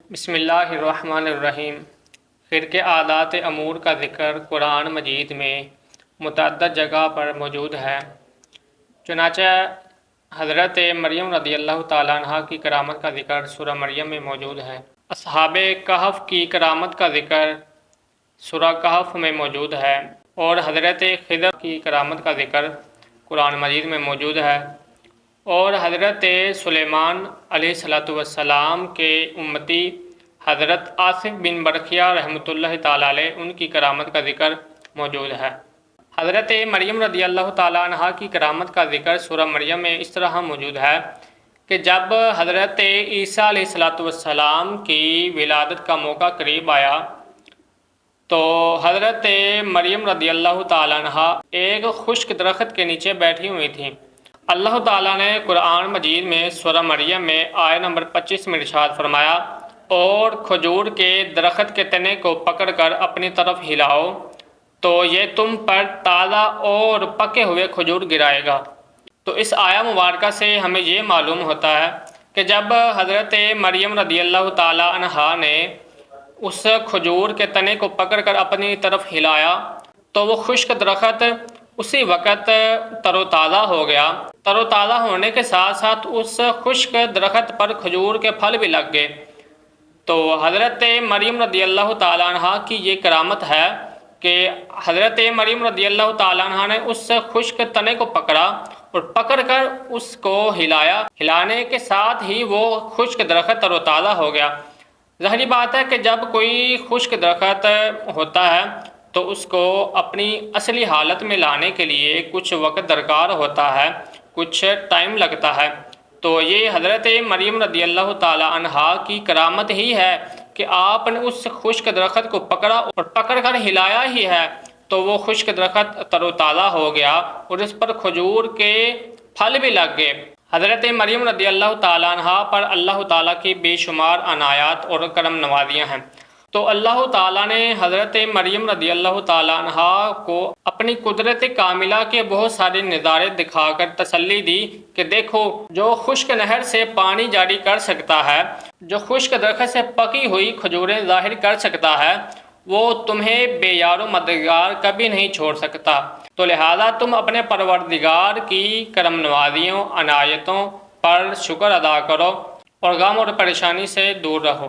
بسم اللہ الرحمن الرحیم۔ خرق عادات امور کا ذکر قرآن مجید میں متعدد جگہ پر موجود ہے۔ چنانچہ حضرت مریم رضی اللہ تعالیٰ عنہ کی کرامت کا ذکر سورہ مریم میں موجود ہے۔ اصحاب کہف کی کرامت کا ذکر سورہ کہف میں موجود ہے، اور حضرت خضر کی کرامت کا ذکر قرآن مجید میں موجود ہے، اور حضرت سلیمان علیہ السلام کے امتی حضرت آصف بن برقیہ رحمۃ اللہ تعالیٰ علیہ ان کی کرامت کا ذکر موجود ہے۔ حضرت مریم رضی اللہ تعالیٰ عنہ کی کرامت کا ذکر سورہ مریم میں اس طرح موجود ہے کہ جب حضرت عیسیٰ علیہ السلام کی ولادت کا موقع قریب آیا تو حضرت مریم رضی اللہ تعالیٰ عنہ ایک خشک درخت کے نیچے بیٹھی ہوئی تھیں۔ اللہ تعالیٰ نے قرآن مجید میں سورہ مریم میں آیت نمبر 25 میں ارشاد فرمایا، اور کھجور کے درخت کے تنے کو پکڑ کر اپنی طرف ہلاؤ تو یہ تم پر تازہ اور پکے ہوئے کھجور گرائے گا۔ تو اس آیہ مبارکہ سے ہمیں یہ معلوم ہوتا ہے کہ جب حضرت مریم رضی اللہ تعالیٰ عنہا نے اس کھجور کے تنے کو پکڑ کر اپنی طرف ہلایا تو وہ خشک درخت اسی وقت تر و تازہ ہو گیا۔ تر و تازہ ہونے کے ساتھ ساتھ اس خشک درخت پر کھجور کے پھل بھی لگ گئے۔ تو حضرت مریم رضی اللہ تعالیٰ عنہ کی یہ کرامت ہے کہ حضرت مریم رضی اللہ تعالیٰ عنہ نے اس خشک تنے کو پکڑا اور پکڑ کر اس کو ہلایا، ہلانے کے ساتھ ہی وہ خشک درخت تر و تازہ ہو گیا۔ ظاہری بات ہے کہ جب کوئی خشک درخت ہوتا ہے تو اس کو اپنی اصلی حالت میں لانے کے لیے کچھ وقت درکار ہوتا ہے، کچھ ٹائم لگتا ہے۔ تو یہ حضرت مریم رضی اللہ تعالیٰ عنہا کی کرامت ہی ہے کہ آپ نے اس خشک درخت کو پکڑا اور پکڑ کر ہلایا ہی ہے تو وہ خشک درخت تر و تازہ ہو گیا اور اس پر کھجور کے پھل بھی لگ گئے۔ حضرت مریم رضی اللہ تعالیٰ عنہ پر اللہ تعالیٰ کی بے شمار عنایات اور کرم نوازیاں ہیں۔ تو اللہ تعالیٰ نے حضرت مریم رضی اللہ تعالیٰ عنہ کو اپنی قدرت کاملہ کے بہت سارے نظارے دکھا کر تسلی دی کہ دیکھو، جو خشک نہر سے پانی جاری کر سکتا ہے، جو خشک درخت سے پکی ہوئی کھجوریں ظاہر کر سکتا ہے، وہ تمہیں بے یار و مددگار کبھی نہیں چھوڑ سکتا۔ تو لہذا تم اپنے پروردگار کی کرم نوازیوں، عنایتوں پر شکر ادا کرو اور غم اور پریشانی سے دور رہو۔